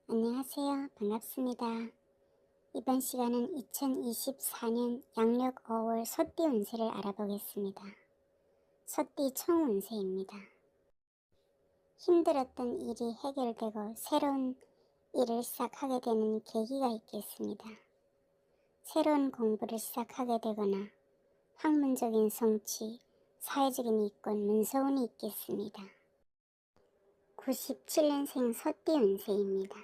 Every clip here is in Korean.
안녕하세요. 반갑습니다. 이번 시간은 2024년 양력 5월 소띠 운세를 알아보겠습니다. 소띠 총 운세입니다. 힘들었던 일이 해결되고 새로운 일을 시작하게 되는 계기가 있겠습니다. 새로운 공부를 시작하게 되거나 학문적인 성취, 사회적인 이권, 문서운이 있겠습니다. 97년생 소띠 운세입니다.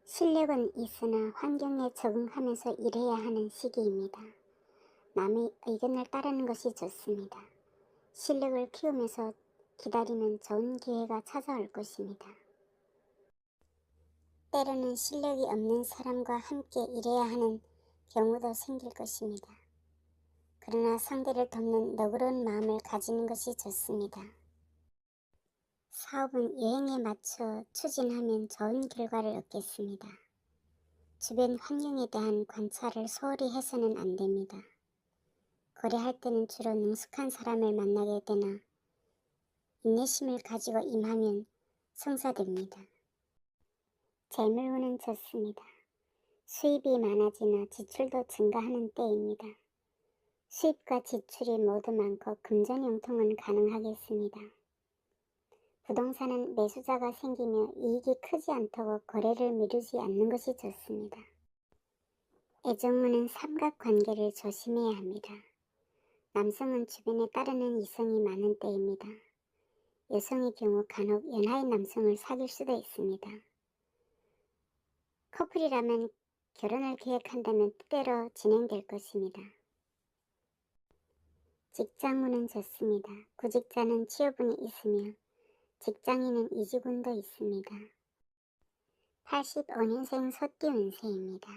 실력은 있으나 환경에 적응하면서 일해야 하는 시기입니다. 남의 의견을 따르는 것이 좋습니다. 실력을 키우면서 기다리면 좋은 기회가 찾아올 것입니다. 때로는 실력이 없는 사람과 함께 일해야 하는 경우도 생길 것입니다. 그러나 상대를 돕는 너그러운 마음을 가지는 것이 좋습니다. 사업은 여행에 맞춰 추진하면 좋은 결과를 얻겠습니다. 주변 환경에 대한 관찰을 소홀히 해서는 안 됩니다. 거래할 때는 주로 능숙한 사람을 만나게 되나 인내심을 가지고 임하면 성사됩니다. 재물운은 좋습니다. 수입이 많아지나 지출도 증가하는 때입니다. 수입과 지출이 모두 많고 금전융통은 가능하겠습니다. 부동산은 매수자가 생기며 이익이 크지 않다고 거래를 미루지 않는 것이 좋습니다. 애정운은 삼각관계를 조심해야 합니다. 남성은 주변에 따르는 이성이 많은 때입니다. 여성의 경우 간혹 연하인 남성을 사귈 수도 있습니다. 커플이라면 결혼을 계획한다면 뜻대로 진행될 것입니다. 직장운은 좋습니다. 구직자는 취업운이 있으며 직장인은 이직운도 있습니다. 85년생 소띠 운세입니다.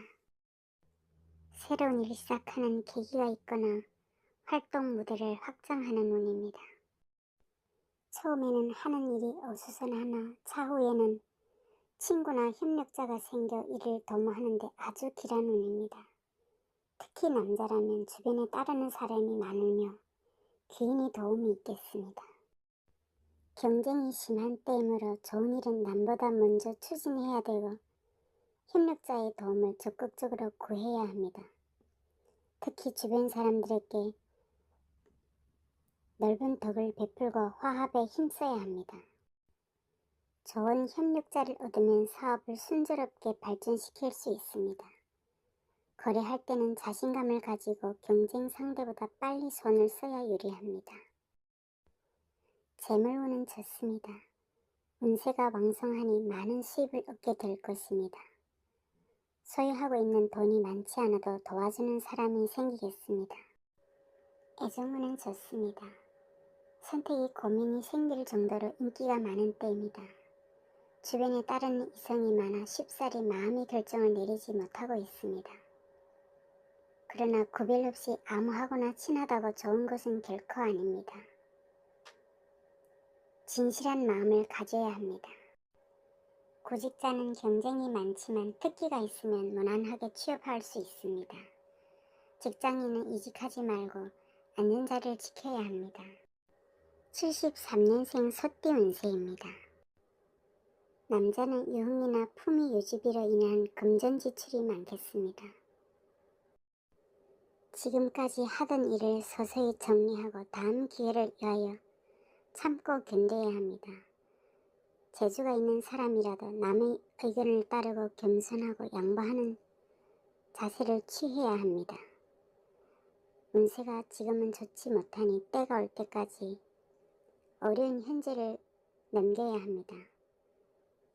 새로운 일을 시작하는 계기가 있거나 활동 무대를 확장하는 운입니다. 처음에는 하는 일이 어수선하나 차후에는 친구나 협력자가 생겨 일을 도모하는데 아주 길한 운입니다. 특히 남자라면 주변에 따르는 사람이 많으며 귀인의 도움이 있겠습니다. 경쟁이 심한 때이므로 좋은 일은 남보다 먼저 추진해야 되고 협력자의 도움을 적극적으로 구해야 합니다. 특히 주변 사람들에게 넓은 덕을 베풀고 화합에 힘써야 합니다. 좋은 협력자를 얻으면 사업을 순조롭게 발전시킬 수 있습니다. 거래할 때는 자신감을 가지고 경쟁 상대보다 빨리 손을 써야 유리합니다. 재물운은 좋습니다. 운세가 왕성하니 많은 수입을 얻게 될 것입니다. 소유하고 있는 돈이 많지 않아도 도와주는 사람이 생기겠습니다. 애정운은 좋습니다. 선택이 고민이 생길 정도로 인기가 많은 때입니다. 주변에 따르는 이성이 많아 쉽사리 마음의 결정을 내리지 못하고 있습니다. 그러나 구별 없이 아무하고나 친하다고 좋은 것은 결코 아닙니다. 진실한 마음을 가져야 합니다. 구직자는 경쟁이 많지만 특기가 있으면 무난하게 취업할 수 있습니다. 직장인은 이직하지 말고 앉은 자리를 지켜야 합니다. 73년생 소띠 운세입니다. 남자는 유흥이나 품위 유지비로 인한 금전 지출이 많겠습니다. 지금까지 하던 일을 서서히 정리하고 다음 기회를 위하여 참고 견뎌야 합니다. 재주가 있는 사람이라도 남의 의견을 따르고 겸손하고 양보하는 자세를 취해야 합니다. 운세가 지금은 좋지 못하니 때가 올 때까지 어려운 현재를 넘겨야 합니다.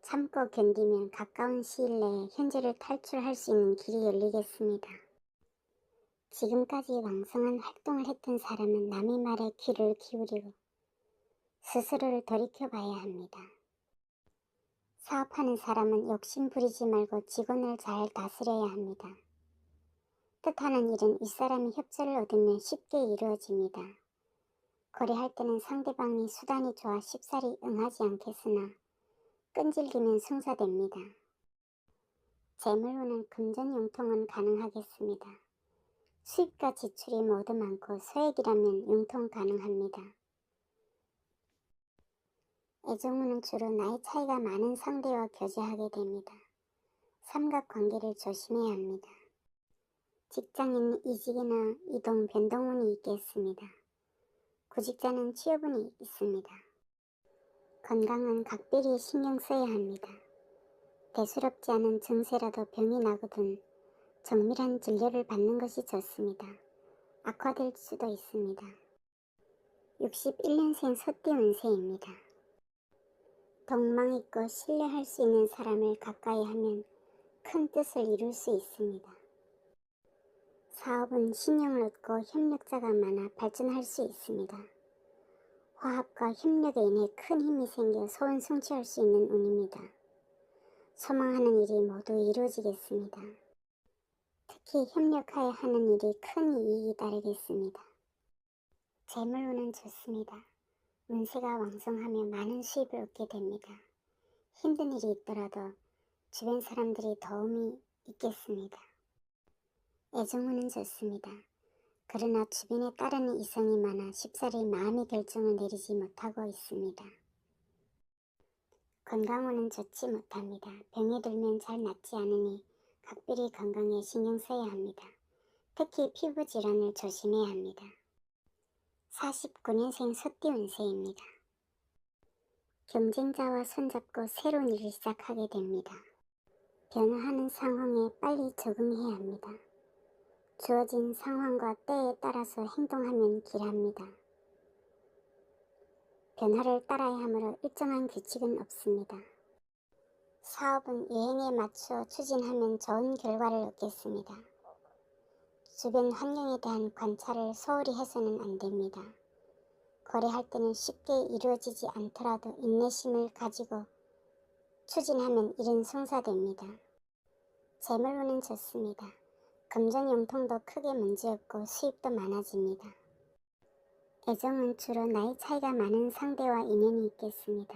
참고 견디면 가까운 시일 내에 현재를 탈출할 수 있는 길이 열리겠습니다. 지금까지 왕성한 활동을 했던 사람은 남의 말에 귀를 기울이고 스스로를 돌이켜봐야 합니다. 사업하는 사람은 욕심 부리지 말고 직원을 잘 다스려야 합니다. 뜻하는 일은 윗사람의 협조를 얻으면 쉽게 이루어집니다. 거래할 때는 상대방이 수단이 좋아 쉽사리 응하지 않겠으나 끈질기면 성사됩니다. 재물운은 금전융통은 가능하겠습니다. 수입과 지출이 모두 많고 소액이라면 융통 가능합니다. 애정운은 주로 나이 차이가 많은 상대와 교제하게 됩니다. 삼각관계를 조심해야 합니다. 직장인 이직이나 이동 변동운이 있겠습니다. 구직자는 취업운이 있습니다. 건강은 각별히 신경 써야 합니다. 대수롭지 않은 증세라도 병이 나거든 정밀한 진료를 받는 것이 좋습니다. 악화될 수도 있습니다. 61년생 소띠 운세입니다. 덕망 있고 신뢰할 수 있는 사람을 가까이 하면 큰 뜻을 이룰 수 있습니다. 사업은 신용을 얻고 협력자가 많아 발전할 수 있습니다. 화합과 협력에 인해 큰 힘이 생겨 소원 성취할 수 있는 운입니다. 소망하는 일이 모두 이루어지겠습니다. 특히 협력하여 하는 일이 큰 이익이 따르겠습니다. 재물운은 좋습니다. 운세가 왕성하며 많은 수입을 얻게 됩니다. 힘든 일이 있더라도 주변 사람들이 도움이 있겠습니다. 애정운은 좋습니다. 그러나 주변에 따르는 이성이 많아 쉽사리 마음의 결정을 내리지 못하고 있습니다. 건강운은 좋지 못합니다. 병이 들면 잘 낫지 않으니 각별히 건강에 신경 써야 합니다. 특히 피부 질환을 조심해야 합니다. 49년생 소띠 운세입니다. 경쟁자와 손잡고 새로운 일을 시작하게 됩니다. 변화하는 상황에 빨리 적응해야 합니다. 주어진 상황과 때에 따라서 행동하면 길합니다. 변화를 따라야 하므로 일정한 규칙은 없습니다. 사업은 여행에 맞추어 추진하면 좋은 결과를 얻겠습니다. 주변 환경에 대한 관찰을 소홀히 해서는 안 됩니다. 거래할 때는 쉽게 이루어지지 않더라도 인내심을 가지고 추진하면 일은 성사됩니다. 재물운은 좋습니다. 금전용통도 크게 문제없고 수입도 많아집니다. 애정은 주로 나이 차이가 많은 상대와 인연이 있겠습니다.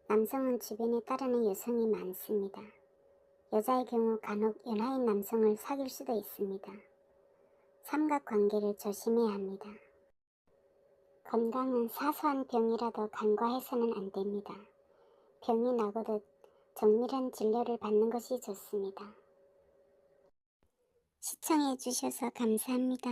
남성은 주변에 따르는 여성이 많습니다. 여자의 경우 간혹 연하인 남성을 사귈 수도 있습니다. 삼각관계를 조심해야 합니다. 건강은 사소한 병이라도 간과해서는 안 됩니다. 병이 나고도 정밀한 진료를 받는 것이 좋습니다. 시청해 주셔서 감사합니다.